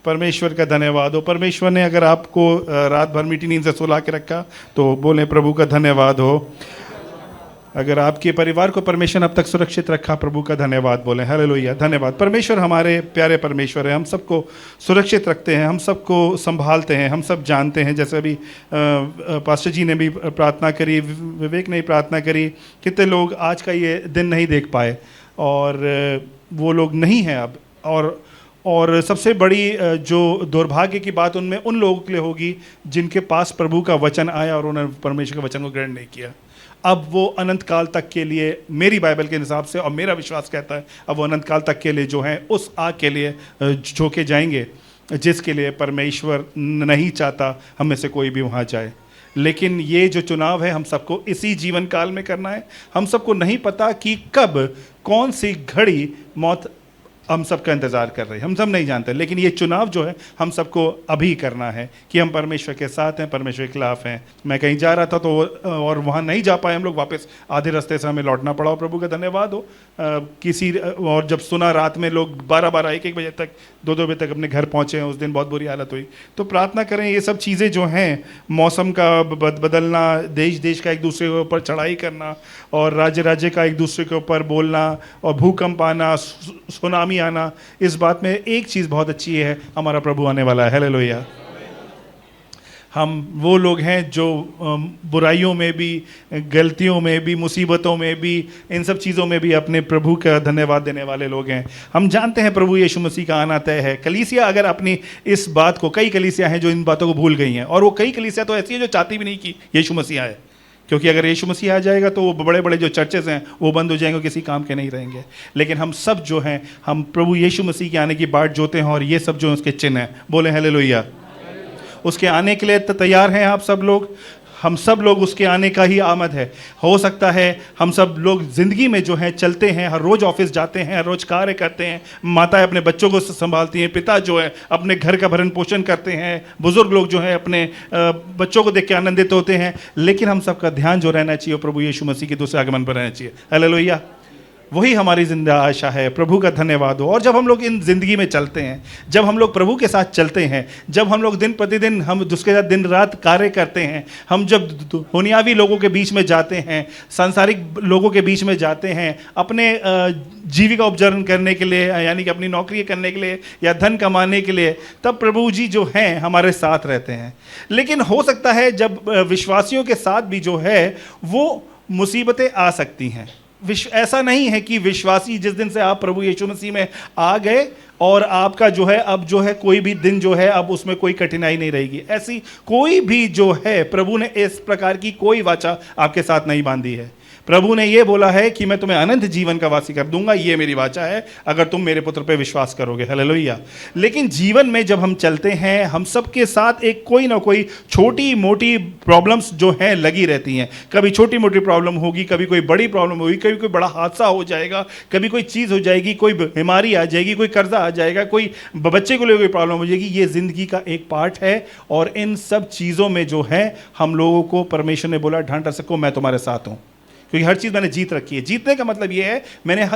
परमेश्वर का धन्यवाद हो। परमेश्वर ने अगर आपको रात भर मीठी नींद से सुला के रखा तो बोलें प्रभु का धन्यवाद हो। अगर आपके परिवार को परमेश्वर ने अब तक सुरक्षित रखा, प्रभु का धन्यवाद बोलें। हालेलुया, धन्यवाद। परमेश्वर हमारे प्यारे परमेश्वर है, हम सबको सुरक्षित रखते हैं, हम सबको संभालते हैं, हम सब जानते हैं। जैसे अभी पास्टर जी ने भी प्रार्थना करी, विवेक ने भी प्रार्थना करी, कितने लोग आज का ये दिन नहीं देख पाए और वो लोग नहीं हैं अब। और सबसे बड़ी जो दुर्भाग्य की बात उनमें उन लोगों के लिए होगी जिनके पास प्रभु का वचन आया और उन्होंने परमेश्वर के वचन को ग्रहण नहीं किया। अब वो अनंत काल तक के लिए, मेरी बाइबल के हिसाब से और मेरा विश्वास कहता है, अब वो अनंत काल तक के लिए जो है उस आग के लिए झोंके जाएंगे जिसके लिए परमेश्वर नहीं चाहता हम में से कोई भी वहाँ जाए। लेकिन ये जो चुनाव है हम सबको इसी जीवन काल में करना है। हम सबको नहीं पता कि कब कौन सी घड़ी मौत हम सबका इंतज़ार कर रहे हैं, हम सब नहीं जानते। लेकिन ये चुनाव जो है हम सबको अभी करना है कि हम परमेश्वर के साथ हैं, परमेश्वर के खिलाफ हैं। मैं कहीं जा रहा था तो और वहाँ नहीं जा पाए हम लोग, वापस आधे रास्ते से हमें लौटना पड़ा। प्रभु का धन्यवाद हो। और जब सुना रात में लोग 12-12, 1-1 बजे तक, 2-2 बजे तक अपने घर पहुँचे हैं, उस दिन बहुत बुरी हालत हुई। तो प्रार्थना करें ये सब चीज़ें जो हैं, मौसम का बदलना, देश का एक दूसरे के ऊपर चढ़ाई करना और राज्य का एक दूसरे के ऊपर बोलना और भूकंप आना, सुनामी आना, इस बात में एक चीज बहुत अच्छी है, हमारा प्रभु आने वाला है। हालेलुया। हम वो लोग हैं जो बुराइयों में भी, गलतियों में भी, मुसीबतों में भी, इन सब चीज़ों में भी अपने प्रभु का धन्यवाद देने वाले लोग हैं। हम जानते हैं प्रभु यीशु मसीह का आना तय है। कलीसिया अगर अपनी इस बात को, कई कलीसिया हैं जो इन बातों को भूल गई हैं, और वो कई कलीसिया तो ऐसी है जो चाहती भी नहीं कि यीशु मसीह आए, क्योंकि अगर यीशु मसीह आ जाएगा तो वो बड़े बड़े जो चर्चेज हैं वो बंद हो जाएंगे, किसी काम के नहीं रहेंगे। लेकिन हम सब जो हैं, हम प्रभु यीशु मसीह के आने की बाट जोते हैं और ये सब जो उसके चिन्ह हैं, बोले हालेलुया। उसके आने के लिए तैयार हैं आप सब लोग? हम सब लोग उसके आने का ही आमद है। हो सकता है हम सब लोग ज़िंदगी में जो है चलते हैं, हर रोज़ ऑफिस जाते हैं, हर रोज़ कार्य करते हैं, माताएं अपने बच्चों को संभालती हैं, पिता जो है अपने घर का भरण पोषण करते हैं, बुज़ुर्ग लोग जो है अपने बच्चों को देख के आनंदित होते हैं। लेकिन हम सबका ध्यान जो रहना चाहिए प्रभु यीशु मसीह के दूसरे आगमन पर रहना चाहिए। हालेलुया। वही हमारी जिंदा आशा है। प्रभु का धन्यवाद हो। और जब हम लोग इन जिंदगी में चलते हैं, जब हम लोग प्रभु के साथ चलते हैं, जब हम लोग दिन प्रतिदिन हम उसके साथ दिन रात कार्य करते हैं, हम जब दुनियावी लोगों के बीच में जाते हैं, सांसारिक लोगों के बीच में जाते हैं, अपने जीविका उपजन करने के लिए, यानी कि अपनी नौकरी करने के लिए या धन कमाने के लिए, तब प्रभु जी जो हैं हमारे साथ रहते हैं। लेकिन हो सकता है जब विश्वासियों के साथ भी जो है वो मुसीबतें आ सकती हैं। ऐसा नहीं है कि विश्वासी जिस दिन से आप प्रभु यीशु मसीह में आ गए और आपका जो है अब जो है कोई भी दिन जो है अब उसमें कोई कठिनाई नहीं रहेगी, ऐसी कोई भी जो है प्रभु ने इस प्रकार की कोई वाचा आपके साथ नहीं बांधी है। प्रभु ने यह बोला है कि मैं तुम्हें अनंत जीवन का वासी कर दूंगा, ये मेरी वाचा है अगर तुम मेरे पुत्र पे विश्वास करोगे। हालेलुया। लेकिन जीवन में जब हम चलते हैं, हम सबके साथ एक कोई ना कोई छोटी मोटी प्रॉब्लम्स जो हैं लगी रहती हैं। कभी छोटी मोटी प्रॉब्लम होगी, कभी कोई बड़ी प्रॉब्लम होगी, कभी कोई बड़ा हादसा हो जाएगा, कभी कोई चीज़ हो जाएगी, कोई बीमारी आ जाएगी, कोई कर्जा आ जाएगा, कोई बच्चे को लेकर कोई प्रॉब्लम हो जाएगी। ये ज़िंदगी का एक पार्ट है। और इन सब चीज़ों में जो है हम लोगों को परमेश्वर ने बोला ढांढ सको, मैं तुम्हारे साथ हूँ, क्योंकि हर चीज़ मैंने जीत रखी है। जीतने का मतलब ये है मैंने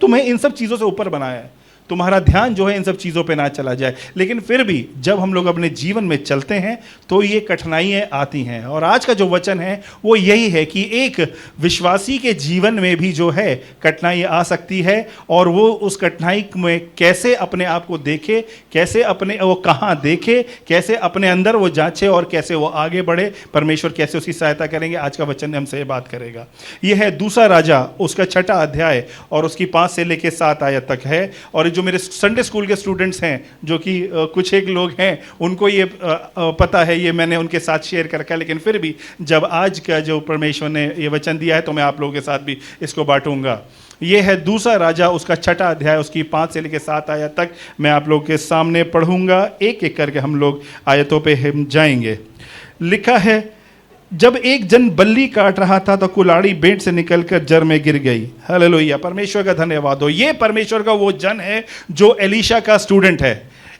तुम्हें इन सब चीज़ों से ऊपर बनाया है। तुम्हारा ध्यान जो है इन सब चीज़ों पे ना चला जाए। लेकिन फिर भी जब हम लोग अपने जीवन में चलते हैं तो ये कठिनाइयाँ आती हैं। और आज का जो वचन है वो यही है कि एक विश्वासी के जीवन में भी जो है कठिनाई आ सकती है, और वो उस कठिनाई में कैसे अपने आप को देखे, कैसे अपने वो कहाँ देखे, कैसे अपने अंदर वो जांचे और कैसे वो आगे बढ़े, परमेश्वर कैसे उसकी सहायता करेंगे। आज का वचन हमसे ये बात करेगा। यह है दूसरा राजा, उसका 6वां अध्याय और उसकी 5 से लेकर 7 आयत तक है। और जो मेरे संडे स्कूल के स्टूडेंट्स हैं, जो कि कुछ एक लोग हैं, उनको ये पता है, ये मैंने उनके साथ शेयर कर रखा है। लेकिन फिर भी जब आज का जो परमेश्वर ने ये वचन दिया है तो मैं आप लोगों के साथ भी इसको बांटूंगा। ये है दूसरा राजा, उसका 6वां अध्याय, उसकी 5 से लेकर 7 आयत तक मैं आप लोगों के सामने पढ़ूंगा। एक एक करके हम लोग आयतों पे हम जाएंगे। लिखा है, जब एक जन बल्ली काट रहा था तो कुल्हाड़ी बेंट से निकलकर जर में गिर गई। हालेलुया। परमेश्वर का धन्यवाद हो। ये परमेश्वर का वो जन है जो एलीशा का स्टूडेंट है।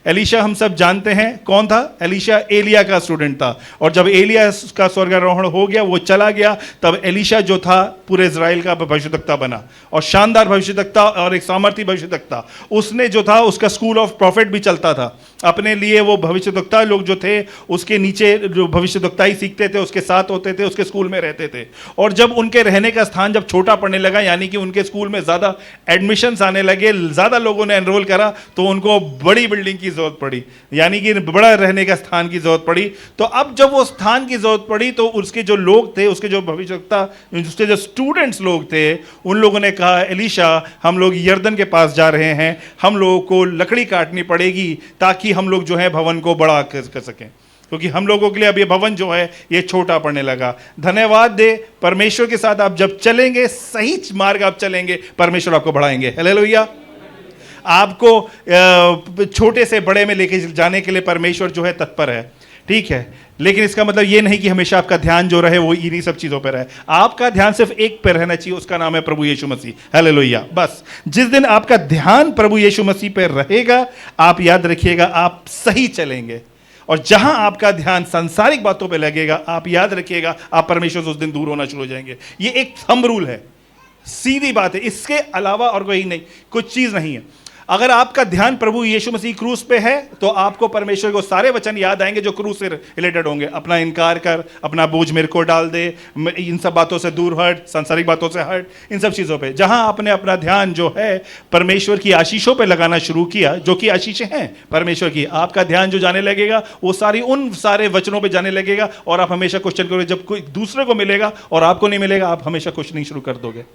एलीशा हम सब जानते हैं कौन था। एलीशा एलिया का स्टूडेंट था, और जब एलिया का स्वर्गारोहण हो गया, वो चला गया, तब एलीशा जो था पूरे इजराइल का भविष्यद्वक्ता बना, और शानदार भविष्यद्वक्ता और एक सामर्थी भविष्यद्वक्ता। उसने जो था, उसका स्कूल ऑफ प्रॉफिट भी चलता था। अपने लिए वो भविष्यद्वक्ता लोग जो थे, उसके नीचे जो भविष्यद्वक्ताई सीखते थे, उसके साथ होते थे, उसके स्कूल में रहते थे। और जब उनके रहने का स्थान जब छोटा पड़ने लगा, यानी कि उनके स्कूल में ज्यादा एडमिशन्स आने लगे, ज्यादा लोगों ने एनरोल करा, तो उनको बड़ी बिल्डिंग की जरूरत पड़ी, यानी कि बड़ा रहने का स्थान की जरूरत पड़ी। तो अब जब वो स्थान की जरूरत पड़ी, तो उसके जो लोग थे, उसके जो भविष्यद्वक्ता, उसके जो स्टूडेंट्स लोग थे, उन लोगों ने कहा, एलीशा हम लोग यर्दन के पास जा रहे हैं, हम लोगों को लकड़ी काटनी पड़ेगी ताकि हम लोग जो है भवन को बड़ा कर सकें, क्योंकि हम लोगों के लिए अब ये भवन जो है ये छोटा पड़ने लगा। धन्यवाद दे परमेश्वर के साथ आप जब चलेंगे, सही मार्ग आप चलेंगे, परमेश्वर आपको बढ़ाएंगे। हालेलुया। आपको छोटे से बड़े में लेके जाने के लिए परमेश्वर जो है तत्पर है, ठीक है। लेकिन इसका मतलब ये नहीं कि हमेशा आपका ध्यान जो रहे वो इन्हीं सब चीजों पर रहे। आपका ध्यान सिर्फ एक पर रहना चाहिए, उसका नाम है प्रभु यीशु मसीह। हालेलुया। बस जिस दिन आपका ध्यान प्रभु यीशु मसीह पर रहेगा, आप याद रखिएगा आप सही चलेंगे। और जहां आपका ध्यान सांसारिक बातों पर लगेगा, आप याद रखिएगा आप परमेश्वर से उस दिन दूर होना शुरू हो जाएंगे। ये एक थंब रूल है, सीधी बात है, इसके अलावा और कोई नहीं, कुछ चीज नहीं है। अगर आपका ध्यान प्रभु यीशु मसीह क्रूस पे है, तो आपको परमेश्वर को सारे वचन याद आएंगे जो क्रूस से रिलेटेड होंगे। अपना इनकार कर, अपना बोझ मेरे को डाल दे, इन सब बातों से दूर हट, सांसारिक बातों से हट, इन सब चीज़ों पे। जहां आपने अपना ध्यान जो है परमेश्वर की आशीषों पे लगाना शुरू किया, जो कि आशीषें हैं परमेश्वर की, आपका ध्यान जो जाने लगेगा वो उन सारे वचनों पर जाने लगेगा, और आप हमेशा क्वेश्चन करोगे। जब कोई दूसरे को मिलेगा और आपको नहीं मिलेगा, आप हमेशा क्वेश्चनिंग शुरू कर दोगे।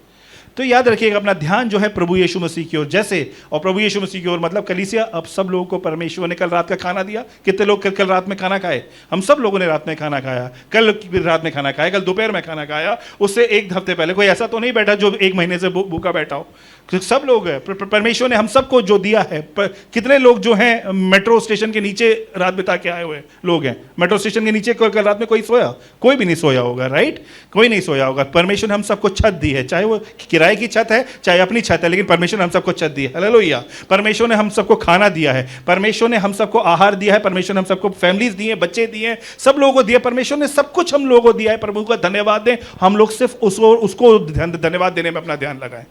तो याद रखिएगा अपना ध्यान जो है प्रभु यीशु मसीह की ओर। जैसे, और प्रभु यीशु मसीह की ओर मतलब कलीसिया, अब सब लोगों को परमेश्वर ने कल रात का खाना दिया। कितने लोग कल रात में खाना खाए? हम सब लोगों ने रात में खाना खाया, कल रात में खाना खाया, कल दोपहर में खाना खाया। उससे एक हफ्ते पहले कोई ऐसा तो नहीं बैठा जो एक महीने से भूखा बैठा हो। सब लोग है, परमेश्वर ने हम सबको जो दिया है। कितने लोग जो हैं मेट्रो स्टेशन के नीचे रात बिता के आए हुए लोग हैं? मेट्रो स्टेशन के नीचे कल रात में कोई सोया? कोई भी नहीं सोया होगा, राइट? कोई नहीं सोया होगा। परमेश्वर ने हम सबको छत दी है, चाहे वो किराए की छत है चाहे अपनी छत है, लेकिन परमेश्वर ने हम सबको छत दी है। हालेलुया। परमेश्वर ने हम सबको खाना दिया है, परमेश्वर ने हम सबको आहार दिया है, परमेश्वर ने हम सबको फैमिलीज दी है, बच्चे दिए, सब लोगों को दिया। परमेश्वर ने सब कुछ हम लोगों को दिया है। प्रभु का धन्यवाद दें। हम लोग सिर्फ उसको धन्यवाद देने में अपना ध्यान लगाएं।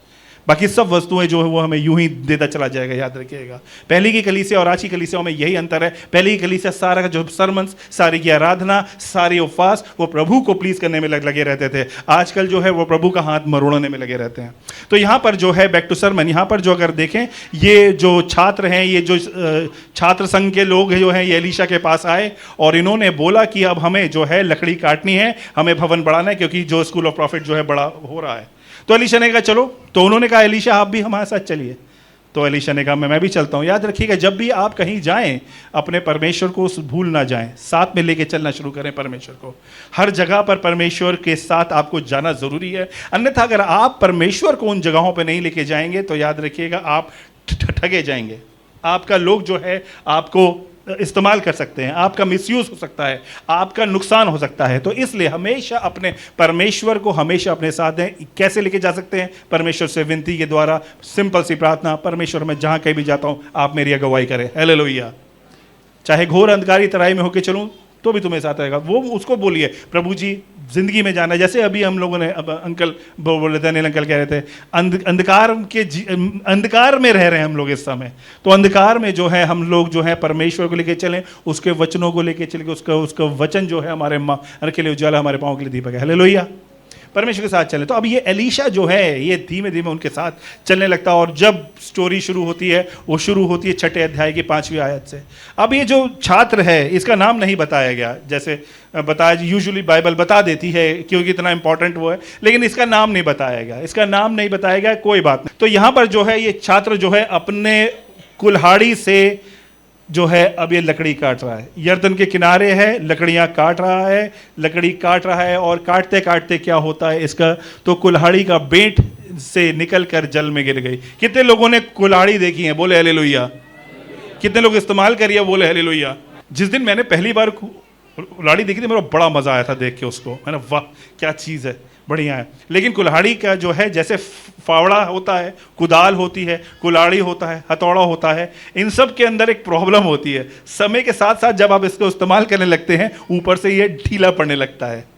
बाकी सब वस्तुएं जो है वो हमें यूं ही देता चला जाएगा। याद रखिएगा, पहली की कलीसिया और आज की कलीसियाओं में यही अंतर है। पहली की कलीसिया सारा का जो सरमन्स, सारी की आराधना, सारी उपवास, वो प्रभु को प्लीज करने में लगे रहते थे। आजकल जो है वो प्रभु का हाथ मरोड़ने में लगे रहते हैं। तो यहाँ पर जो है बैक टू सरमन, यहाँ पर जो अगर देखें, ये जो छात्र हैं, ये जो छात्र संघ के लोग जो हैं, ये एलीशा के पास आए और इन्होंने बोला कि अब हमें जो है लकड़ी काटनी है, हमें भवन बढ़ाना है, क्योंकि जो स्कूल ऑफ प्रॉफिट जो है बड़ा हो रहा है। तो एलीशा ने कहा चलो। तो उन्होंने कहा एलीशा आप भी हमारे साथ चलिए। तो एलीशा ने कहा मैं भी चलता हूँ। याद रखिएगा, जब भी आप कहीं जाएं, अपने परमेश्वर को भूल ना जाएं, साथ में लेके चलना शुरू करें परमेश्वर को। हर जगह पर परमेश्वर के साथ आपको जाना जरूरी है। अन्यथा अगर आप परमेश्वर को उन जगहों पर नहीं लेके जाएंगे, तो याद रखिएगा आप ठगे जाएंगे। आपका लोग जो है आपको इस्तेमाल कर सकते हैं, आपका मिसयूज हो सकता है, आपका नुकसान हो सकता है। तो इसलिए हमेशा अपने परमेश्वर को हमेशा अपने साथ दें। कैसे लेके जा सकते हैं? परमेश्वर से विनती के द्वारा, सिंपल सी प्रार्थना, परमेश्वर मैं जहां कहीं भी जाता हूं आप मेरी अगुवाई करें। हालेलुया। चाहे घोर अंधकारी तराई में होकर चलूं तो भी तुम्हें साथ रहेगा। वो उसको बोलिए, प्रभु जी जिंदगी में जाना। जैसे अभी हम लोगों ने, अब अंकल बोल रहे थे, अनिल अंकल कह रहे थे, अंधकार में रह रहे हैं हम लोग इस समय। तो अंधकार में जो है हम लोग जो है परमेश्वर को लेके चलें, उसके वचनों को लेके चलें। उसका वचन जो है हमारे मार्ग के लिए उजाला, हमारे पाँव के लिए दीपक है। हालेलुया। परमेश्वर के साथ चलें। तो अब ये एलीशा जो है ये धीमे धीमे उनके साथ चलने लगता है। और जब स्टोरी शुरू होती है, वो शुरू होती है 6 अध्याय की 5वीं आयत से। अब ये जो छात्र है, इसका नाम नहीं बताया गया, जैसे बताया यूजुअली बाइबल बता देती है क्योंकि इतना इंपॉर्टेंट वो है, लेकिन इसका नाम नहीं बताया गया। इसका नाम नहीं बताया गया, कोई बात नहीं। तो यहाँ पर जो है ये छात्र जो है अपने कुल्हाड़ी से जो है अब ये लकड़ी काट रहा है। यर्दन के किनारे है, लकड़ियां काट रहा है, लकड़ी काट रहा है। और काटते काटते क्या होता है इसका, तो कुल्हाड़ी का बेंट से निकल कर जल में गिर गई। कितने लोगों ने कुल्हाड़ी देखी है? बोले हालेलुया। कितने लोग इस्तेमाल करिए? बोले हालेलुया। जिस दिन मैंने पहली बार कुल्हाड़ी देखी थी, मेरा बड़ा मजा आया था देख के उसको। मैंने वाह क्या चीज़ है, बढ़िया है। लेकिन कुल्हाड़ी का जो है, जैसे फावड़ा होता है, कुदाल होती है, कुल्हाड़ी होता है, हथौड़ा होता है, इन सब के अंदर एक प्रॉब्लम होती है। समय के साथ साथ जब आप इसको इस्तेमाल करने लगते हैं, ऊपर से ये ढीला पड़ने लगता है,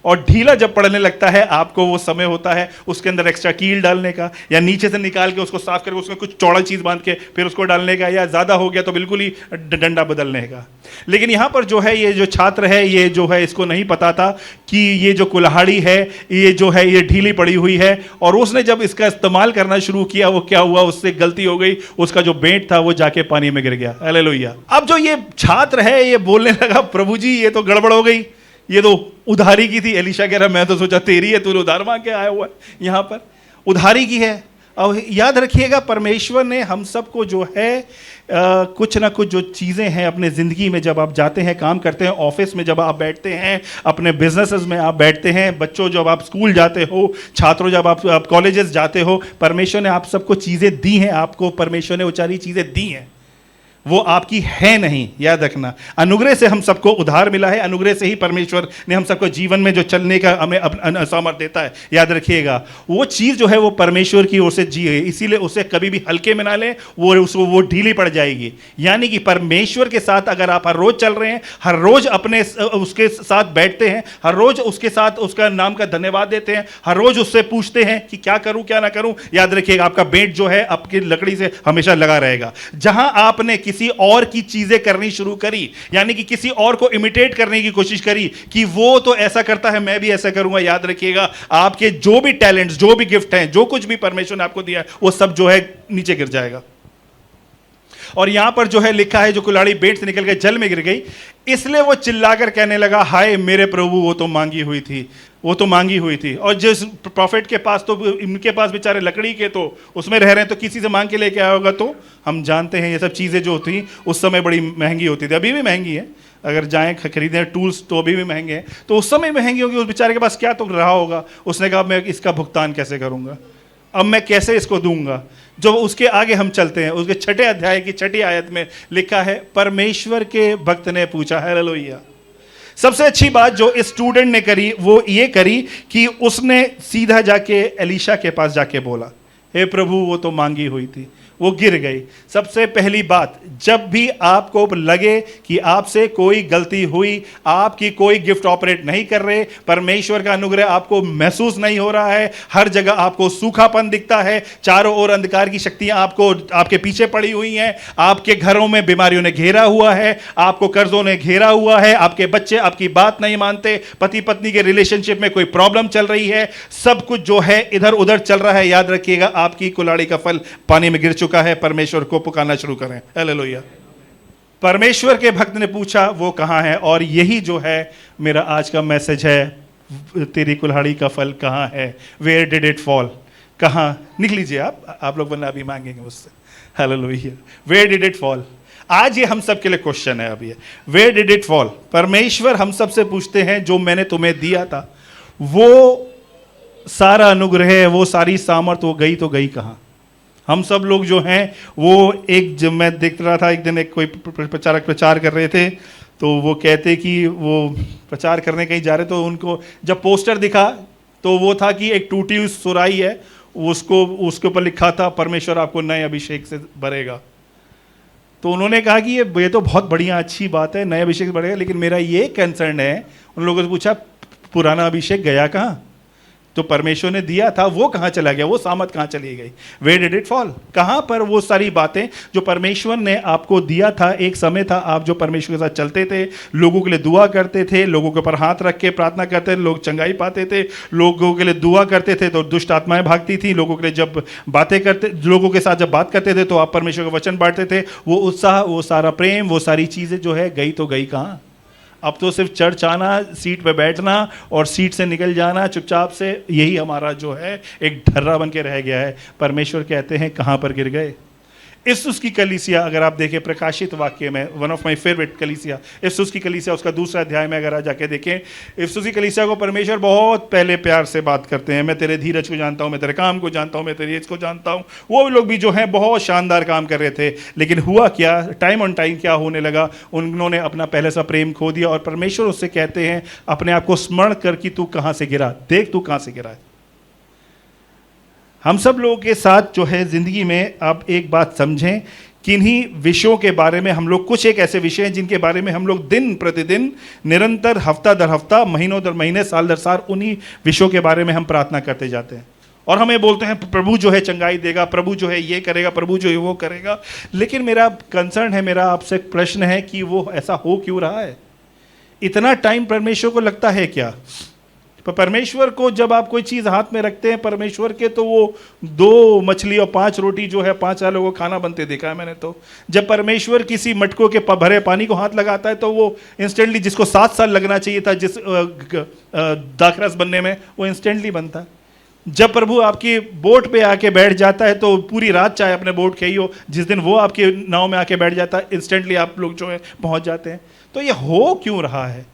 और ढीला जब पड़ने लगता है, आपको वो समय होता है उसके अंदर एक्स्ट्रा कील डालने का, या नीचे से निकाल के उसको साफ करके उसमें कुछ चौड़ा चीज़ बांध के फिर उसको डालने का, या ज़्यादा हो गया तो बिल्कुल ही डंडा बदलने का। लेकिन यहाँ पर जो है, ये जो छात्र है, ये जो है, इसको नहीं पता था कि ये जो कुल्हाड़ी है, ये जो है, ये ढीली पड़ी हुई है, और उसने जब इसका इस्तेमाल करना शुरू किया, वो क्या हुआ, उससे गलती हो गई, उसका जो बेंट था वो जाके पानी में गिर गया। हालेलुया। अब जो ये छात्र है, ये बोलने लगा, प्रभु जी ये तो गड़बड़ हो गई, ये तो उधारी की थी। एलीशा कह रहा, मैं तो सोचा तेरी है, तूने उधार मांग के आया हुआ है, यहाँ पर उधारी की है। और याद रखिएगा, परमेश्वर ने हम सबको जो है कुछ ना कुछ जो चीज़ें हैं अपने ज़िंदगी में, जब आप जाते हैं, काम करते हैं, ऑफिस में जब आप बैठते हैं, अपने बिजनेसेस में आप बैठते हैं, बच्चों जब आप स्कूल जाते हो, छात्रों जब आप कॉलेजेस जाते हो, परमेश्वर ने आप सबको चीज़ें दी हैं। आपको परमेश्वर ने वो सारी चीज़ें दी हैं, वो आपकी है नहीं, याद रखना। अनुग्रह से हम सबको उधार मिला है, अनुग्रह से ही परमेश्वर ने हम सबको जीवन में जो चलने का हमें सामर्थ देता है। याद रखिएगा, वो चीज़ जो है वो परमेश्वर की ओर से जी है, इसीलिए उसे कभी भी हल्के में ना लें, वो ढीली पड़ जाएगी। यानी कि परमेश्वर के साथ अगर आप हर रोज चल रहे हैं, हर रोज अपने उसके साथ बैठते हैं, हर रोज उसके साथ उसका नाम का धन्यवाद देते हैं, हर रोज उससे पूछते हैं कि क्या करूं क्या ना करूं, याद रखिएगा आपका बेंट जो है आपकी लकड़ी से हमेशा लगा रहेगा। जहां आपने किसी और की चीजें करनी शुरू करी, यानी कि किसी और को इमिटेट करने की कोशिश करी कि वो तो ऐसा करता है, मैं भी ऐसा करूंगा, याद रखिएगा आपके जो भी टैलेंट्स, जो भी गिफ्ट हैं, जो कुछ भी परमेश्वर ने आपको दिया है, वो सब जो है नीचे गिर जाएगा। और यहां पर जो है लिखा है, जो कुल्हाड़ी बेंट से निकल के जल में गिर गई, इसलिए वो चिल्लाकर कहने लगा, हाय मेरे प्रभु, वो तो मांगी हुई थी, वो तो मांगी हुई थी। और जिस प्रॉफिट के पास, तो इनके पास बेचारे लकड़ी के तो उसमें रह रहे हैं, तो किसी से मांग के लेके आया होगा। तो हम जानते हैं ये सब चीज़ें जो थी उस समय बड़ी महंगी होती थी, अभी भी महंगी है, अगर जाएं खरीदें टूल्स तो अभी भी महंगे हैं, तो उस समय महंगी होगी। उस बेचारे के पास क्या तो रहा होगा, उसने कहा मैं इसका भुगतान कैसे करूँगा, अब मैं कैसे इसको दूंगा। जो उसके आगे हम चलते हैं, उसके 6 अध्याय की 6 आयत में लिखा है, परमेश्वर के भक्त ने पूछा, हालेलुया। सबसे अच्छी बात जो इस स्टूडेंट ने करी वो ये करी कि उसने सीधा जाके एलीशा के पास जाके बोला, हे प्रभु वो तो मांगी हुई थी, वो गिर गई। सबसे पहली बात, जब भी आपको लगे कि आपसे कोई गलती हुई, आपकी कोई गिफ्ट ऑपरेट नहीं कर रहे, परमेश्वर का अनुग्रह आपको महसूस नहीं हो रहा है, हर जगह आपको सूखापन दिखता है, चारों ओर अंधकार की शक्तियां आपको आपके पीछे पड़ी हुई हैं, आपके घरों में बीमारियों ने घेरा हुआ है, आपको कर्जों ने घेरा हुआ है, आपके बच्चे आपकी बात नहीं मानते, पति पत्नी के रिलेशनशिप में कोई प्रॉब्लम चल रही है, सब कुछ जो है इधर उधर चल रहा है, याद रखिएगा आपकी कुल्हाड़ी का फल पानी में गिर चुका है। परमेश्वर को पुकारना शुरू करें, हालेलुया। परमेश्वर के भक्त ने पूछा वो कहां है, और यही जो है मेरा आज का मैसेज है, तेरी कुल्हाड़ी का फल कहां है, वेयर डिड इट फॉल, कहां निकल लीजिए आप लोग वरना अभी मांगेंगे मुझसे, hallelujah. Where did it fall, आज ये हम सब के लिए क्वेश्चन है। अभी वेयर डिड इट फॉल, परमेश्वर हम सब से पूछते हैं, जो मैंने तुम्हें दिया था, वो सारा अनुग्रह, वो सारी सामर्थ, वो गई तो गई कहां। हम सब लोग जो हैं वो एक, जब मैं देख रहा था एक दिन, एक कोई प्रचारक प्रचार कर रहे थे, तो वो कहते कि वो प्रचार करने कहीं जा रहे, तो उनको जब पोस्टर दिखा तो वो था कि एक टूटी हुई सुराही है, उसके ऊपर लिखा था, परमेश्वर आपको नए अभिषेक से भरेगा। तो उन्होंने कहा कि ये तो बहुत बढ़िया अच्छी बात है, नए अभिषेक से भरेगा, लेकिन मेरा ये कंसर्न है, उन लोगों से पूछा पुराना अभिषेक गया कहाँ, तो परमेश्वर ने दिया था वो कहाँ चला गया, वो सामत कहाँ चली गई, वेयर डिड इट फॉल, कहाँ पर वो सारी बातें जो परमेश्वर ने आपको दिया था। एक समय था आप जो परमेश्वर के साथ चलते थे, लोगों के लिए दुआ करते थे, लोगों के ऊपर हाथ रख के प्रार्थना करते थे, लोग चंगाई पाते थे, लोगों के लिए दुआ करते थे तो दुष्ट आत्माएं भागती थी, लोगों के लिए जब बातें करते, लोगों के साथ जब बात करते थे तो आप परमेश्वर का वचन बांटते थे, वो उत्साह, वो सारा प्रेम, वो सारी चीज़ें जो है गई तो गई कहाँ। अब तो सिर्फ चर्च आना, सीट पे बैठना और सीट से निकल जाना चुपचाप से, यही हमारा जो है एक ढर्रा बन के रह गया है। परमेश्वर कहते हैं कहाँ पर गिर गए। इफिसुस की कलीसिया, अगर आप देखें प्रकाशित वाक्य में, वन ऑफ माय फेवरेट कलीसिया, इफिसुस की कलीसिया, उसका दूसरा अध्याय में अगर आप जाके देखें, इफिसुस की कलीसिया को परमेश्वर बहुत पहले प्यार से बात करते हैं। मैं तेरे धीरज को जानता हूँ, मैं तेरे काम को जानता हूँ, मैं तेरी इसको जानता हूँ। वो लोग भी जो हैं बहुत शानदार काम कर रहे थे, लेकिन हुआ क्या, टाइम ऑन टाइम क्या होने लगा, उन्होंने अपना पहले सा प्रेम खो दिया। और परमेश्वर उससे कहते हैं अपने आप को स्मरण कर कि तू कहाँ से गिरा, देख तू कहाँ से गिरा है। हम सब लोगों के साथ जो है ज़िंदगी में, आप एक बात समझें, किन्हीं विषयों के बारे में हम लोग, कुछ एक ऐसे विषय हैं जिनके बारे में हम लोग दिन प्रतिदिन निरंतर, हफ्ता दर हफ्ता, महीनों दर महीने, साल दर साल उन्हीं विषयों के बारे में हम प्रार्थना करते जाते हैं। और हमें बोलते हैं प्रभु जो है चंगाई देगा, प्रभु जो है ये करेगा, प्रभु जो है वो करेगा। लेकिन मेरा कंसर्न है, मेरा आपसे एक प्रश्न है कि वो ऐसा हो क्यों रहा है? इतना टाइम परमेश्वर को लगता है क्या? परमेश्वर को जब आप कोई चीज़ हाथ में रखते हैं परमेश्वर के, तो वो 2 मछली और 5 रोटी जो है 5 लोगों को खाना बनते देखा है मैंने। तो जब परमेश्वर किसी मटकों के भरे पानी को हाथ लगाता है तो वो इंस्टेंटली, जिसको 7 साल लगना चाहिए था जिस दाखरस बनने में, वो इंस्टेंटली बनता है। जब प्रभु आपकी बोट पे आके बैठ जाता है तो पूरी रात चाहे अपने बोट खेई हो, जिस दिन वो आपके नाव में आके बैठ जाता है, इंस्टेंटली आप लोग जो है पहुंच जाते हैं। तो ये हो क्यों रहा है?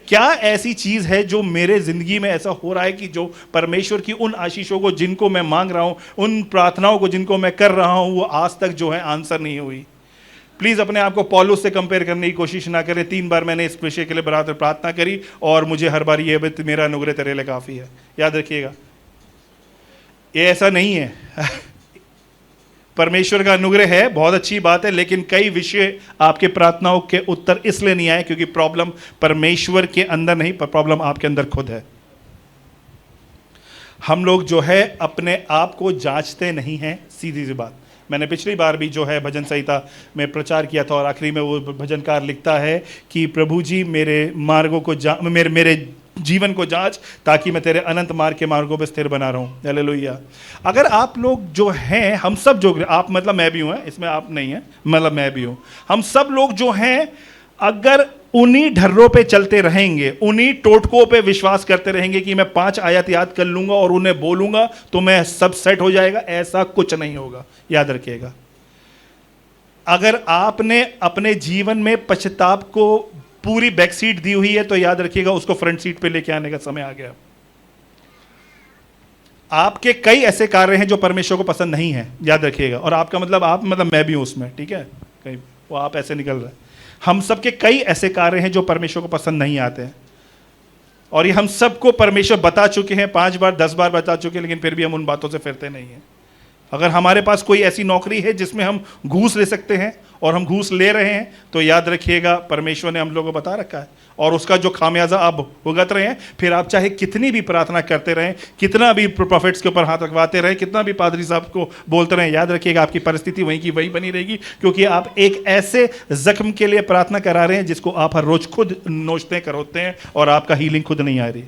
क्या ऐसी चीज है जो मेरे जिंदगी में ऐसा हो रहा है कि जो परमेश्वर की उन आशीषों को जिनको मैं मांग रहा हूं, उन प्रार्थनाओं को जिनको मैं कर रहा हूं, वो आज तक जो है आंसर नहीं हुई? प्लीज अपने आप को पौलुस से कंपेयर करने की कोशिश ना करें। 3 बार मैंने इस विषय के लिए बराबर प्रार्थना करी और मुझे हर बार ये मेरा अनुग्रह तेरे लिए काफी है। याद रखिएगा, ये ऐसा नहीं है। परमेश्वर का अनुग्रह है, बहुत अच्छी बात है, लेकिन कई विषय आपके प्रार्थनाओं के उत्तर इसलिए नहीं आए क्योंकि प्रॉब्लम परमेश्वर के अंदर नहीं, पर प्रॉब्लम आपके अंदर खुद है। हम लोग जो है अपने आप को जांचते नहीं हैं, सीधी सी बात। मैंने पिछली बार भी जो है भजन संहिता में प्रचार किया था और आखिरी में वो भजनकार लिखता है कि प्रभु जी मेरे मार्गों को मेरे जीवन को जांच, ताकि मैं तेरे अनंत मार्ग के मार्गों पर स्थिर बना रहूं। हालेलुया। अगर आप लोग जो हैं, हम सब जो, आप मतलब मैं भी हूं, इसमें आप नहीं है, मतलब मैं भी हूं, हम सब लोग जो हैं, अगर उन्हीं ढर्रों पे चलते रहेंगे, उन्हीं टोटकों पे विश्वास करते रहेंगे कि मैं 5 आयत याद कर लूंगा और उन्हें बोलूंगा तो मैं सब सेट हो जाएगा, ऐसा कुछ नहीं होगा। याद रखिएगा, अगर आपने अपने जीवन में पश्चाताप को पूरी बैक सीट दी हुई है तो याद रखिएगा उसको फ्रंट सीट पे लेके आने का समय आ गया। आपके कई ऐसे कार्य हैं जो परमेश्वर को पसंद नहीं है, याद रखिएगा। और आपका मतलब, आप मतलब मैं भी हूं उसमें, ठीक है, कहीं वो आप ऐसे निकल रहे हैं। हम सबके कई ऐसे कार्य हैं जो परमेश्वर को पसंद नहीं आते हैं, और ये हम सबको परमेश्वर बता चुके हैं, 5 बार 10 बार बता चुके हैं, लेकिन फिर भी हम उन बातों से फिरते नहीं हैं। अगर हमारे पास कोई ऐसी नौकरी है जिसमें हम घूस ले सकते हैं और हम घूस ले रहे हैं, तो याद रखिएगा परमेश्वर ने हम लोगों को बता रखा है, और उसका जो खामियाजा आप भुगत रहे हैं, फिर आप चाहे कितनी भी प्रार्थना करते रहें, कितना भी प्रोफेट्स के ऊपर हाथ रखवाते रहें, कितना भी पादरी साहब को बोलते रहें, याद रखिएगा आपकी परिस्थिति वहीं की वहीं बनी रहेगी, क्योंकि आप एक ऐसे जख्म के लिए प्रार्थना करा रहे हैं जिसको आप हर रोज खुद नोचते करोते हैं, और आपका हीलिंग खुद नहीं आ रही।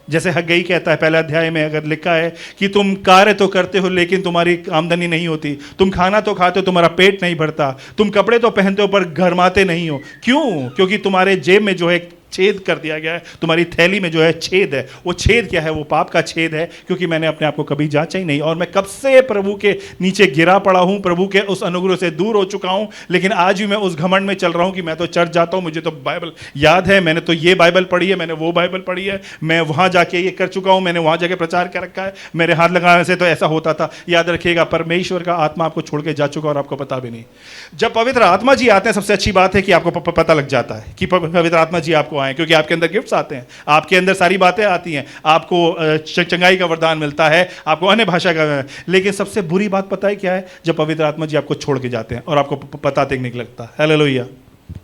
जैसे हग्गई कहता है पहले अध्याय में, अगर लिखा है कि तुम कार्य तो करते हो लेकिन तुम्हारी आमदनी नहीं होती, तुम खाना तो खाते हो तुम्हारा पेट नहीं भरता, तुम कपड़े तो पहनते हो पर घरमाते नहीं हो। क्यों? क्योंकि तुम्हारे जेब में जो है छेद कर दिया गया है, तुम्हारी थैली में जो है छेद है। वो छेद क्या है? वो पाप का छेद है, क्योंकि मैंने अपने आप को कभी जांचा ही नहीं, और मैं कब से प्रभु के नीचे गिरा पड़ा हूं, प्रभु के उस अनुग्रह से दूर हो चुका हूं। लेकिन आज भी मैं उस घमंड में चल रहा हूं कि मैं तो चर्च जाता हूं, मुझे तो बाइबल याद है, मैंने तो ये बाइबल पढ़ी है, मैंने वो बाइबल पढ़ी है, मैं वहां जाके ये कर चुका हूं, मैंने वहां जाके प्रचार कर रखा है, मेरे हाथ लगाने से तो ऐसा होता था। याद रखिएगा, परमेश्वर का आत्मा आपको छोड़ के जा चुका और आपको पता भी नहीं। जब पवित्र आत्मा जी आते हैं, सबसे अच्छी बात है कि आपको पता लग जाता है कि पवित्र आत्मा जी आपको आए, क्योंकि आपके अंदर गिफ्ट्स आते हैं, आपके अंदर सारी बातें आती हैं, आपको चंगाई का वरदान मिलता है, आपको अन्य भाषा का। लेकिन सबसे बुरी बात पता है क्या है? जब पवित्र आत्मा जी आपको छोड़ के जाते हैं और आपको पता तक नहीं लगता। हालेलुया।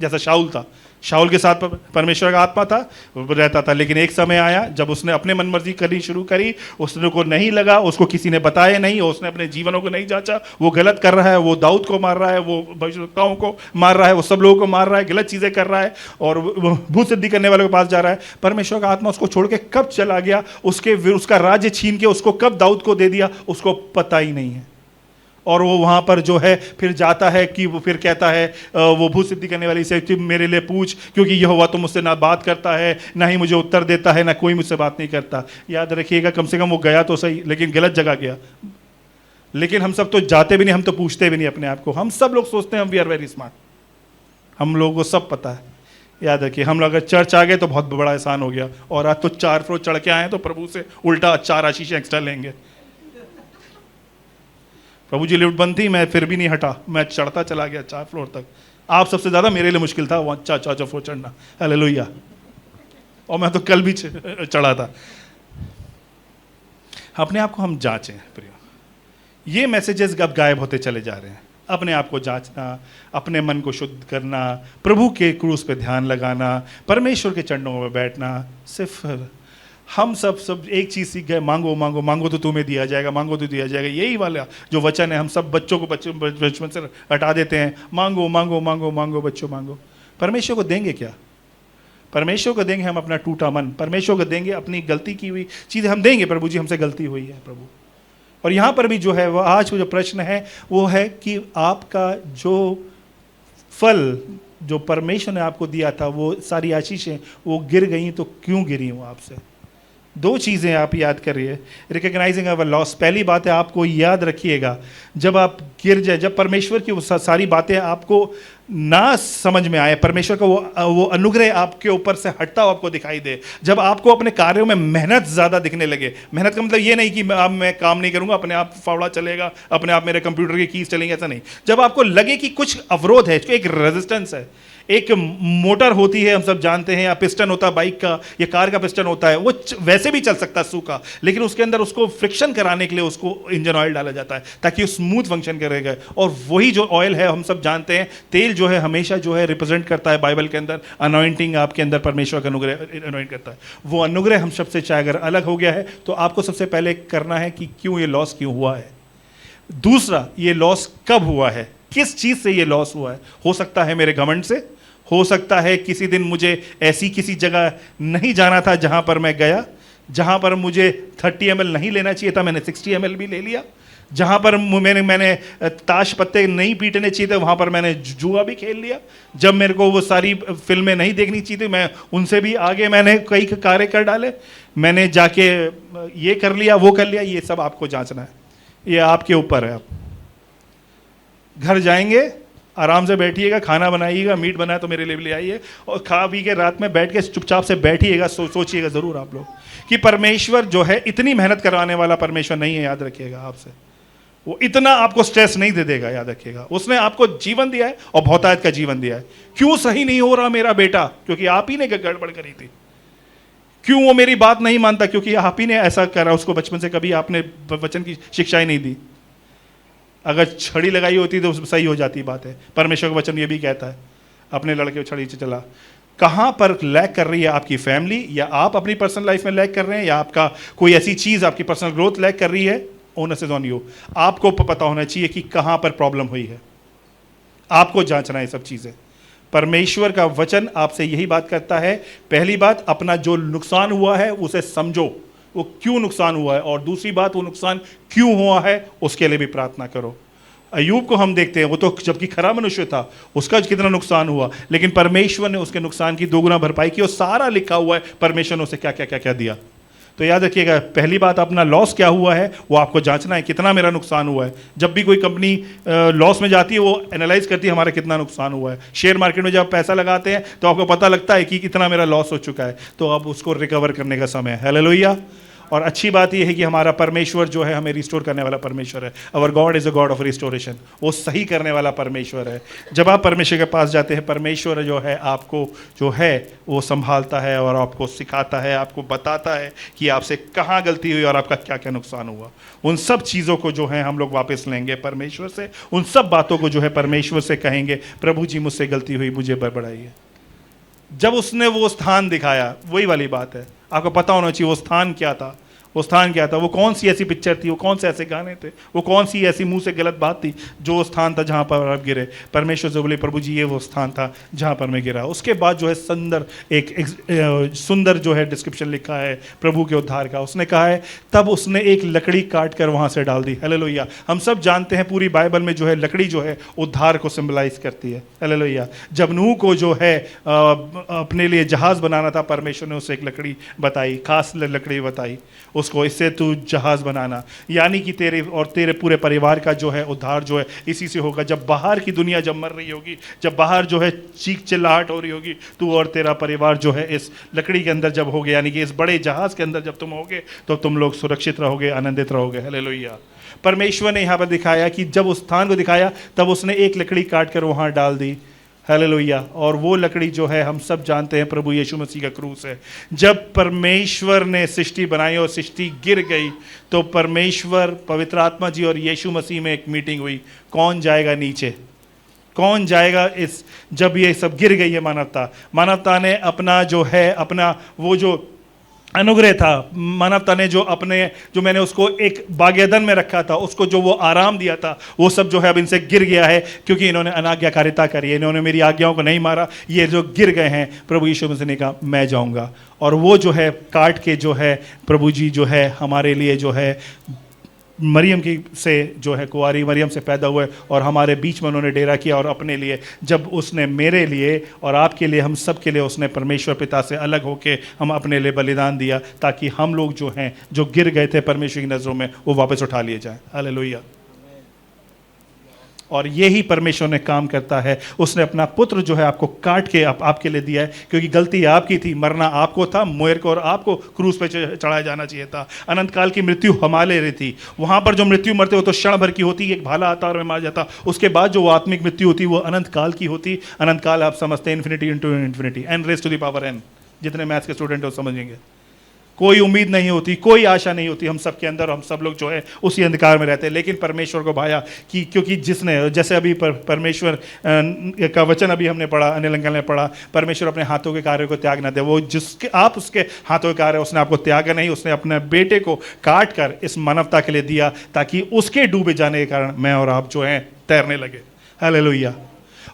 जैसा शाऊल था, शाऊल के साथ परमेश्वर का आत्मा था, रहता था, लेकिन एक समय आया जब उसने अपने मनमर्जी करनी शुरू करी, उसने को नहीं लगा, उसको किसी ने बताया नहीं, उसने अपने जीवनों को नहीं जांचा, वो गलत कर रहा है, वो दाऊद को मार रहा है, वो भविष्यवक्ताओं को मार रहा है, वो सब लोगों को मार रहा है, गलत चीजें कर रहा है, और भूत सिद्धि करने वालों के पास जा रहा है। परमेश्वर का आत्मा उसको छोड़ के कब चला गया, उसका राज्य छीन के उसको कब दाऊद को दे दिया, उसको पता ही नहीं है। और वो वहाँ पर जो है फिर जाता है कि वो फिर कहता है, वो भूत सिद्धि करने वाली से, मेरे लिए पूछ, क्योंकि यहोवा तो मुझसे ना बात करता है, ना ही मुझे उत्तर देता है, ना कोई मुझसे बात नहीं करता। याद रखिएगा, कम से कम वो गया तो सही, लेकिन गलत जगह गया। लेकिन हम सब तो जाते भी नहीं, हम तो पूछते भी नहीं अपने आप को। हम सब लोग सोचते हैं हम वी आर वेरी स्मार्ट, हम लोगों को सब पता है। याद रखिए, हम लोग अगर चर्च आ गए तो बहुत बड़ा एहसान हो गया, और आज तो 4 फ्लोर चढ़ के आए तो प्रभु से उल्टा 4 आशीष एक्स्ट्रा लेंगे। प्रभु जी लिफ्ट बंद थी, मैं फिर भी नहीं हटा, मैं चढ़ता चला गया 4 फ्लोर तक। आप सबसे ज्यादा मेरे लिए मुश्किल था वहां 4 फ्लोर चढ़ना, हालेलुया। और मैं तो कल भी चढ़ा था। अपने आप को हम जांचें प्रियो। ये मैसेजेस अब गायब होते चले जा रहे हैं। अपने आप को जांचना, अपने मन को शुद्ध करना, प्रभु के क्रूस पे ध्यान लगाना, परमेश्वर के चरणों में बैठना। सिर्फ हम सब एक चीज सीख गए, मांगो मांगो मांगो तो तुम्हें दिया जाएगा, मांगो तो दिया जाएगा। यही वाला जो वचन है, हम सब बच्चों को बचपन से हटा देते हैं। मांगो मांगो मांगो मांगो बच्चों मांगो। परमेश्वर को देंगे क्या? परमेश्वर को देंगे हम अपना टूटा मन, परमेश्वर को देंगे अपनी गलती की हुई चीज़ें हम देंगे। प्रभु जी हमसे गलती हुई है प्रभु। और यहाँ पर भी जो है वो आज जो प्रश्न है वो है कि आपका जो फल जो परमेश्वर ने आपको दिया था, वो सारी आशीषें वो गिर गई, तो क्यों गिरी वो आपसे? 2 चीज़ें आप याद करिए, रिकग्नाइजिंग अवर लॉस। पहली बात है, आपको याद रखिएगा, जब आप गिर जाए, जब परमेश्वर की वो सारी बातें आपको ना समझ में आए, परमेश्वर का वो अनुग्रह आपके ऊपर से हटता हुआ आपको दिखाई दे, जब आपको अपने कार्यों में मेहनत ज़्यादा दिखने लगे। मेहनत का मतलब ये नहीं कि अब मैं काम नहीं करूँगा, अपने आप फावड़ा चलेगा, अपने आप मेरे कंप्यूटर की कीज चलेंगे, ऐसा नहीं। जब आपको लगे कि कुछ अवरोध है, एक रेजिस्टेंस है, एक मोटर होती है, हम सब जानते हैं, या पिस्टन होता है बाइक का या कार का पिस्टन होता है, वो वैसे भी चल सकता है सूखा, लेकिन उसके अंदर उसको फ्रिक्शन कराने के लिए उसको इंजन ऑयल डाला जाता है ताकि वो स्मूथ फंक्शन करेगा। और वही जो ऑयल है, हम सब जानते हैं, तेल जो है हमेशा जो है रिप्रेजेंट करता है बाइबल के अंदर अनॉइंटिंग, आपके अंदर परमेश्वर का अनुग्रह अनॉइंट करता है। वो अनुग्रह हम सबसे चाहे अगर अलग हो गया है तो आपको सबसे पहले करना है कि क्यों ये लॉस क्यों हुआ है। दूसरा, ये लॉस कब हुआ है, किस चीज से ये लॉस हुआ है। हो सकता है मेरे घमंड से, हो सकता है किसी दिन मुझे ऐसी किसी जगह नहीं जाना था जहां पर मैं गया, जहां पर मुझे 30 ml नहीं लेना चाहिए था, मैंने 60 ml भी ले लिया। जहां पर मैंने ताश पत्ते नहीं पीटने चाहिए थे, वहां पर मैंने जुआ भी खेल लिया। जब मेरे को वो सारी फिल्में नहीं देखनी चाहिए थी, मैं उनसे भी आगे मैंने कई कार्य कर डाले। मैंने जाके ये कर लिया, वो कर लिया। ये सब आपको जांचना है, ये आपके ऊपर है। आप घर जाएंगे, आराम से बैठिएगा, खाना बनाइएगा, मीट बनाए तो मेरे लिए ले आइए, और खा पी के रात में बैठ के चुपचाप से बैठिएगा। सोचिएगा ज़रूर आप लोग कि परमेश्वर जो है इतनी मेहनत करवाने वाला परमेश्वर नहीं है। याद रखिएगा, आपसे वो इतना आपको स्ट्रेस नहीं दे देगा। याद रखिएगा, उसने आपको जीवन दिया है और बहुतायत का जीवन दिया है। क्यों सही नहीं हो रहा मेरा बेटा? क्योंकि आप ही ने गड़बड़ करी थी। क्यों वो मेरी बात नहीं मानता? क्योंकि आप ही ने ऐसा करा, उसको बचपन से कभी आपने वचन की शिक्षाएं नहीं दी। अगर छड़ी लगाई होती तो सही हो जाती बात है। परमेश्वर का वचन ये भी कहता है, अपने लड़के को छड़ी से चला। कहाँ पर लैक कर रही है आपकी फैमिली, या आप अपनी पर्सनल लाइफ में लैक कर रहे हैं, या आपका कोई ऐसी चीज़ आपकी पर्सनल ग्रोथ लैक कर रही है? Onus is on you. आपको पता होना चाहिए कि कहाँ पर प्रॉब्लम हुई है, आपको जांचना है सब चीज़ें। परमेश्वर का वचन आपसे यही बात करता है। पहली बात, अपना जो नुकसान हुआ है उसे समझो, वो क्यों नुकसान हुआ है, और दूसरी बात, वो नुकसान क्यों हुआ है उसके लिए भी प्रार्थना करो। अय्यूब को हम देखते हैं, वो तो जबकि खराब मनुष्य था, उसका कितना नुकसान हुआ, लेकिन परमेश्वर ने उसके नुकसान की 2 गुना भरपाई की, और सारा लिखा हुआ है परमेश्वर ने उसे क्या क्या क्या क्या दिया। तो याद रखिएगा, पहली बात, अपना लॉस क्या हुआ है वो आपको जांचना है, कितना मेरा नुकसान हुआ है। जब भी कोई कंपनी लॉस में जाती है, वो एनालाइज करती है हमारा कितना नुकसान हुआ है। शेयर मार्केट में जब पैसा लगाते हैं तो आपको पता लगता है कि कितना मेरा लॉस हो चुका है, तो अब उसको रिकवर करने का समय है। हालेलुया। और अच्छी बात यह है कि हमारा परमेश्वर जो है हमें रिस्टोर करने वाला परमेश्वर है। Our God is a God of restoration. वो सही करने वाला परमेश्वर है। जब आप परमेश्वर के पास जाते हैं, परमेश्वर जो है आपको जो है वो संभालता है, और आपको सिखाता है, आपको बताता है कि आपसे कहाँ गलती हुई और आपका क्या क्या नुकसान हुआ। उन सब चीज़ों को जो है हम लोग वापस लेंगे परमेश्वर से। उन सब बातों को जो है परमेश्वर से कहेंगे, प्रभु जी मुझसे गलती हुई, मुझे बढ़ाइए। जब उसने वो स्थान दिखाया, वही वाली बात है, आपको पता होना चाहिए वो स्थान क्या था। वो स्थान क्या था, वो कौन सी ऐसी पिक्चर थी, वो कौन से ऐसे गाने थे, वो कौन सी ऐसी मुंह से गलत बात थी, जो स्थान था जहाँ पर आप गिरे। परमेश्वर से बोले, प्रभु जी ये वो स्थान था जहाँ पर मैं गिरा। उसके बाद जो है सुंदर जो है डिस्क्रिप्शन लिखा है प्रभु के उद्धार का। उसने कहा है, तब उसने एक लकड़ी काट कर वहाँ से डाल दी। हालेलुया। हम सब जानते हैं पूरी बाइबल में जो है लकड़ी जो है उद्धार को सिंबलाइज करती है। हालेलुया। जब नूह को जो है अपने लिए जहाज़ बनाना था, परमेश्वर ने उसे एक लकड़ी बताई, खास लकड़ी बताई। उसको, इससे तू जहाज़ बनाना, यानी कि तेरे और तेरे पूरे परिवार का जो है उद्धार जो है इसी से होगा। जब बाहर की दुनिया जब मर रही होगी, जब बाहर जो है चीख चिल्लाहट हो रही होगी, तू और तेरा परिवार जो है इस लकड़ी के अंदर जब होगे, यानी कि इस बड़े जहाज़ के अंदर जब तुम होगे, तो तुम लोग सुरक्षित रहोगे, आनंदित रहोगे। हालेलुया। परमेश्वर ने यहाँ पर दिखाया कि जब उस स्थान को दिखाया तब उसने एक लकड़ी काट कर वहाँ डाल दी। हालेलुया। और वो लकड़ी जो है हम सब जानते हैं प्रभु यीशु मसीह का क्रूस है। जब परमेश्वर ने सृष्टि बनाई और सृष्टि गिर गई, तो परमेश्वर, पवित्र आत्मा जी और यीशु मसीह में एक मीटिंग हुई, कौन जाएगा नीचे, कौन जाएगा इस, जब ये सब गिर गई है मानवता ने अपना जो है, अपना वो जो अनुग्रह था, मानवता ने जो मैंने उसको एक बागेदन में रखा था, उसको जो वो आराम दिया था, वो सब जो है अब इनसे गिर गया है, क्योंकि इन्होंने अनाज्ञाकारिता करी है, इन्होंने मेरी आज्ञाओं को नहीं मारा, ये जो गिर गए हैं। प्रभु यीशु मसीह ने कहा मैं जाऊंगा, और वो जो है काट के जो है प्रभु जी जो है हमारे लिए जो है मरियम की से जो है कुंवारी मरियम से पैदा हुए और हमारे बीच में उन्होंने डेरा किया, और अपने लिए जब उसने मेरे लिए और आपके लिए, हम सब के लिए उसने परमेश्वर पिता से अलग होके हम अपने लिए बलिदान दिया, ताकि हम लोग जो हैं जो गिर गए थे परमेश्वर की नज़रों में, वो वापस उठा लिए जाएं। हालेलुया। और यही परमेश्वर ने काम करता है। उसने अपना पुत्र जो है आपको काट के आपके लिए दिया है, क्योंकि गलती आपकी थी, मरना आपको था, मोयर को और आपको क्रूस पे चढ़ाया जाना चाहिए था। अनंत काल की मृत्यु हमारे लिए थी। वहाँ पर जो मृत्यु मरते हो तो क्षण भर की होती, एक भाला आता और मैं मार जाता। उसके बाद जो आत्मिक मृत्यु होती वो अनंत काल की होती। अनंत काल आप समझते हैं infinity into infinity, n raise to the power n. जितने मैथ्स के स्टूडेंट हो समझेंगे। कोई उम्मीद नहीं होती, कोई आशा नहीं होती हम सब के अंदर, हम सब लोग जो है उसी अंधकार में रहते हैं। लेकिन परमेश्वर को भाया कि क्योंकि जिसने, जैसे अभी परमेश्वर का वचन अभी हमने पढ़ा, अनिल अंकल ने पढ़ा, परमेश्वर अपने हाथों के कार्य को त्याग न दे। वो जिसके आप उसके हाथों के कार्य, उसने आपको त्यागा नहीं, उसने अपने बेटे को काट कर इस मानवता के लिए दिया, ताकि उसके डूबे जाने के कारण मैं और आप जो हैं तैरने लगे। हालेलुया।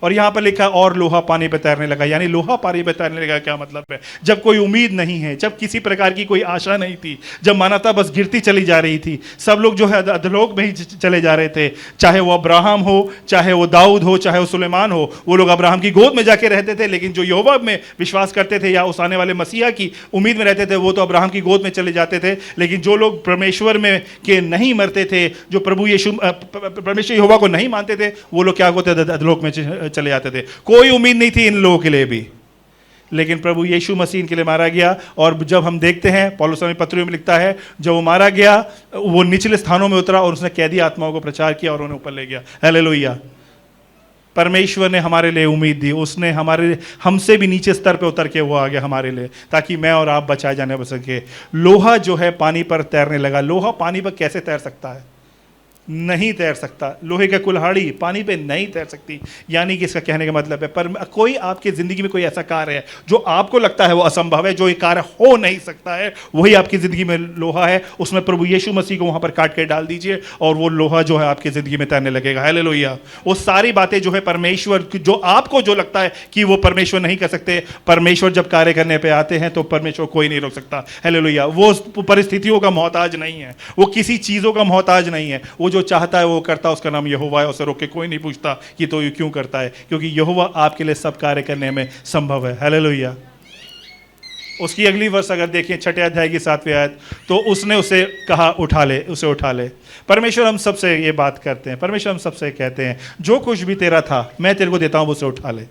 और यहाँ पर लिखा और लोहा पानी पे तैरने लगा, यानी लोहा पानी पे तैरने लगा क्या मतलब है? जब कोई उम्मीद नहीं है, जब किसी प्रकार की कोई आशा नहीं थी, जब मानवता बस गिरती चली जा रही थी, सब लोग जो है अधलोक में ही चले जा रहे थे, चाहे वो अब्राहम हो, चाहे वो दाऊद हो, चाहे वो सुलेमान हो, वो लोग अब्राहम की गोद में जाके रहते थे। लेकिन जो यहोवा में विश्वास करते थे या उस आने वाले मसीहा की उम्मीद में रहते थे, वो तो अब्राहम की गोद में चले जाते थे। लेकिन जो लोग परमेश्वर में के नहीं मरते थे, जो प्रभु यीशु परमेश्वर यहोवा को नहीं मानते थे, वो लोग क्या होते थे? अधलोक में चले जाते थे। कोई उम्मीद नहीं थी इन लोगों के लिए भी। लेकिन प्रभु यीशु मसीह के लिए मारा गया। और जब हम देखते हैं, पौलुस अपनी पत्रियों में लिखता है, जब वो मारा गया वो निचले स्थानों में उतरा और उसने कैदी आत्माओं को प्रचार किया और उन्हें ऊपर ले गया। हालेलुया। परमेश्वर ने हमारे लिए उम्मीद दी, उसने हमसे भी नीचे स्तर पे उतर के वो आ गया हमारे लिए, ताकि मैं और आप बचाए जाने बच सके। लोहा जो है पानी पर तैरने लगा। लोहा पानी पर कैसे तैर सकता है? नहीं तैर सकता। लोहे का कुल्हाड़ी पानी पे नहीं तैर सकती। यानी कि इसका कहने का मतलब है, पर कोई आपकी जिंदगी में कोई ऐसा कार्य है जो आपको लगता है वो असंभव है, जो ये कार्य हो नहीं सकता है, वही आपकी जिंदगी में लोहा है। उसमें प्रभु यीशु मसीह को वहां पर काट के डाल दीजिए और वो लोहा जो है आपकी जिंदगी में तैरने लगेगा। हालेलुया। वो सारी बातें जो है परमेश्वर, जो आपको जो लगता है कि वो परमेश्वर नहीं कर सकते, परमेश्वर जब कार्य करने पे आते हैं तो परमेश्वर कोई नहीं रोक सकता। हालेलुया। वो परिस्थितियों का मोहताज नहीं है, वो किसी चीजों का मोहताज नहीं है। वो जो चाहता है वो करता है। उसका नाम यहोवा है। उसे रोक के कोई नहीं पूछता कि तो ये क्यों करता है, क्योंकि यहोवा आपके लिए सब कार्य करने में संभव है। हालेलुया। उसकी अगली वर्ष अगर देखें 6 अध्याय की 7वीं आयत, तो उसने उसे कहा उठा ले, उसे उठा ले। परमेश्वर हम सबसे ये बात करते हैं, परमेश्वर हम सबसे कहते हैं, जो कुछ भी तेरा था मैं तेरे को देता हूं, उसे उठा ले,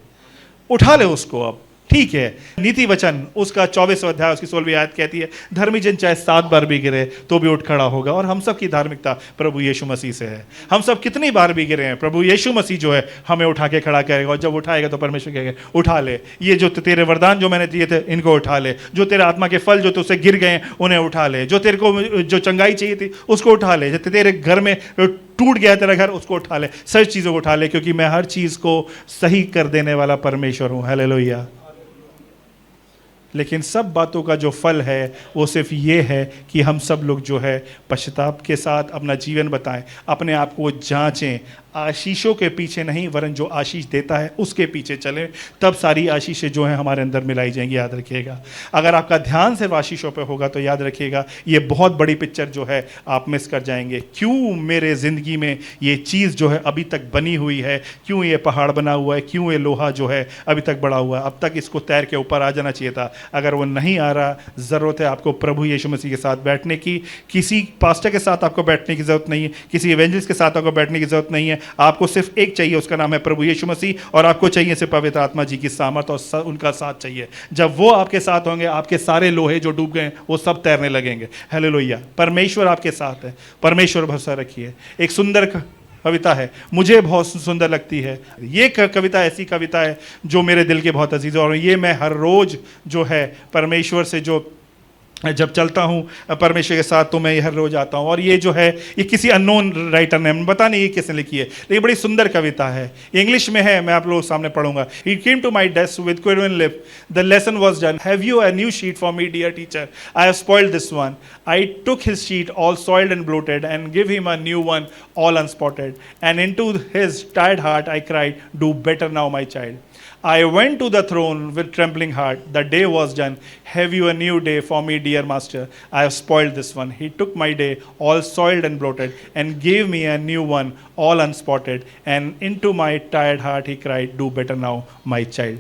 उठा ले उसको। अब ठीक है। नीति वचन उसका 24वां अध्याय उसकी 16वीं आयत कहती है, धर्मी जन चाहे 7 बार भी गिरे तो भी उठ खड़ा होगा। और हम सब की धार्मिकता प्रभु यीशु मसीह से है। हम सब कितनी बार भी गिरे हैं, प्रभु यीशु मसीह जो है हमें उठा के खड़ा करेगा। और जब उठाएगा तो परमेश्वर कहेगा उठा ले, ये जो तेरे वरदान जो मैंने दिए थे इनको उठा ले, जो तेरे आत्मा के फल जो तुझसे गिर गए उन्हें उठा ले, जो तेरे को जो चंगाई चाहिए थी उसको उठा ले, जो तेरे घर में टूट गया तेरा घर उसको उठा ले, सही चीज़ों को उठा ले, क्योंकि मैं हर चीज़ को सही कर देने वाला परमेश्वर हूँ। हालेलुया। लेकिन सब बातों का जो फल है वो सिर्फ ये है कि हम सब लोग जो है पश्चाताप के साथ अपना जीवन बताएं, अपने आप को जांचें, आशीषों के पीछे नहीं वरन जो आशीष देता है उसके पीछे चलें, तब सारी आशीषें जो हैं हमारे अंदर मिलाई जाएंगी। याद रखिएगा, अगर आपका ध्यान सिर्फ आशीषों पे होगा तो याद रखिएगा ये बहुत बड़ी पिक्चर जो है आप मिस कर जाएंगे। क्यों मेरे ज़िंदगी में ये चीज़ जो है अभी तक बनी हुई है, क्यों ये पहाड़ बना हुआ है, क्यों ये लोहा जो है अभी तक बड़ा हुआ है, अब तक इसको तैर के ऊपर आ जाना चाहिए था। अगर वो नहीं आ रहा, ज़रूरत है आपको प्रभु यीशु मसीह के साथ बैठने की। किसी पास्टर के साथ आपको बैठने की ज़रूरत नहीं है, किसी इवेंजलिस्ट के साथ आपको बैठने की ज़रूरत नहीं है। आपको सिर्फ एक चाहिए, उसका नाम है प्रभु यीशु मसीह, और आपको चाहिए सिर्फ पवित्र आत्मा जी की सामर्थ और उनका साथ चाहिए। जब वो आपके साथ होंगे, आपके सारे लोहे जो डूब गए वो सब तैरने लगेंगे। हालेलुया, परमेश्वर आपके साथ है, परमेश्वर भरोसा रखिए। एक सुंदर कविता है, मुझे बहुत सुंदर लगती है ये कविता। ऐसी कविता है जो मेरे दिल के बहुत अजीज है, और ये मैं हर रोज जो है परमेश्वर से जो जब चलता हूँ परमेश्वर के साथ, तो मैं हर रोज आता हूँ। और ये जो है ये किसी अननोन राइटर ने, पता नहीं ये किसने लिखी है, लेकिन बड़ी सुंदर कविता है, इंग्लिश में है, मैं आप लोगों के सामने पढ़ूंगा। He came to my desk with quivering lip. The lesson was done. Have you a new sheet for me, dear teacher? I have spoiled this one. I took his sheet all soiled and bloated and give him a new one all unspotted. And into his tired heart I cried, do better now, my child. I went to the throne with trembling heart. The day was done. Have you a new day for me, dear master? I have spoiled this one. He took my day, all soiled and bloated, and gave me a new one, all unspotted. And into my tired heart he cried, do better now, my child.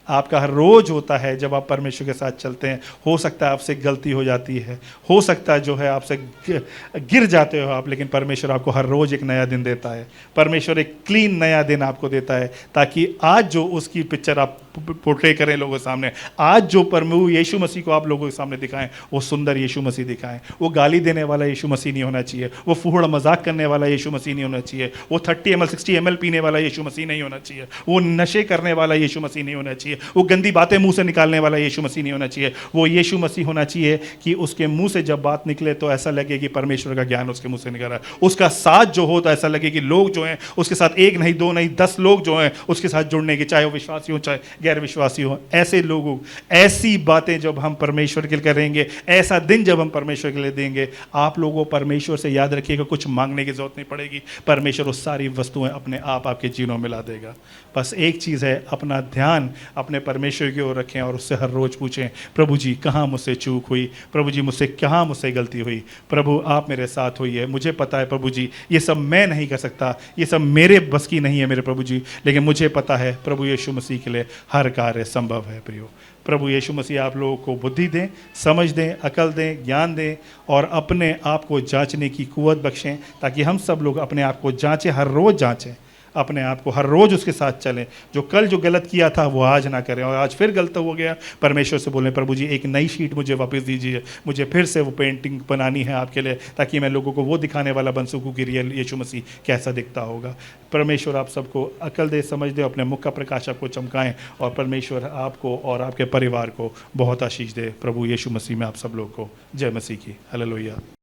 आपका हर रोज होता है जब आप परमेश्वर के साथ चलते हैं। हो सकता है आपसे गलती हो जाती है, हो सकता है जो है आपसे गिर जाते हो आप, लेकिन परमेश्वर आपको हर रोज एक नया दिन देता है। परमेश्वर एक क्लीन नया दिन आपको देता है, ताकि आज जो उसकी पिक्चर आप पोर्ट्रे करें लोगों के सामने, आज जो प्रभु यीशु मसीह को आप लोगों के सामने दिखाएं, वो सुंदर यीशु मसीह दिखाएं। वो गाली देने वाला यीशु मसीह नहीं होना चाहिए, वो फूहड़ मजाक करने वाला यीशु मसीह नहीं होना चाहिए, वो 30 ml 60 ml पीने वाला यीशु मसीह नहीं होना चाहिए, वो नशे करने वाला यीशु मसीह नहीं होना चाहिए, वो गंदी बातें मुंह से निकालने वाला यीशु मसीह नहीं होना चाहिए। वो यीशु मसीह होना चाहिए कि उसके मुंह से जब बात निकले तो ऐसा लगे कि परमेश्वर का ज्ञान उसके मुंह से निकल रहा है। उसका साथ जो हो तो ऐसा लगे कि लोग जो हैं उसके साथ, एक नहीं, दो नहीं, 10 लोग जो हैं उसके साथ जुड़ने के, चाहे वो विश्वासी हो चाहे गैर विश्वासी हो। ऐसे लोगों, ऐसी बातें जब हम परमेश्वर के लिए करेंगे, ऐसा दिन जब हम परमेश्वर के लिए देंगे, आप लोगों को परमेश्वर से याद रखिएगा कुछ मांगने की जरूरत नहीं पड़ेगी। परमेश्वर वो सारी वस्तुएं अपने आप आपके जीवनों में ला देगा। बस एक चीज़ है, अपना ध्यान अपने परमेश्वर की ओर रखें और उससे हर रोज पूछें, प्रभु जी कहाँ मुझसे चूक हुई, प्रभु जी मुझसे कहाँ मुझसे गलती हुई, प्रभु आप मेरे साथ हुई है। मुझे पता है प्रभु जी ये सब मैं नहीं कर सकता, ये सब मेरे बस की नहीं है मेरे प्रभु जी, लेकिन मुझे पता है प्रभु यीशु मसीह के लिए हर कार्य संभव है। प्रियो, प्रभु यीशु मसीह आप लोगों को बुद्धि दें, समझ दें, अकल दें, ज्ञान दें, और अपने आप को जांचने की कुव्वत बख्शें, ताकि हम सब लोग अपने आप को जांचें, हर रोज़ जांचें, अपने आप को हर रोज़ उसके साथ चलें। जो कल जो गलत किया था वो आज ना करें, और आज फिर गलत हो गया, परमेश्वर से बोलें, प्रभु जी एक नई शीट मुझे वापस दीजिए, मुझे फिर से वो पेंटिंग बनानी है आपके लिए, ताकि मैं लोगों को वो दिखाने वाला बन सकूँ कि रियल यीशु मसीह कैसा दिखता होगा। परमेश्वर आप सबको अकल दे, समझ दे, अपने मुख का प्रकाश आपको चमकाएं, और परमेश्वर आपको और आपके परिवार को बहुत आशीष दे। प्रभु यीशु मसीह में आप सब लोग को जय मसीह की। हालेलुया।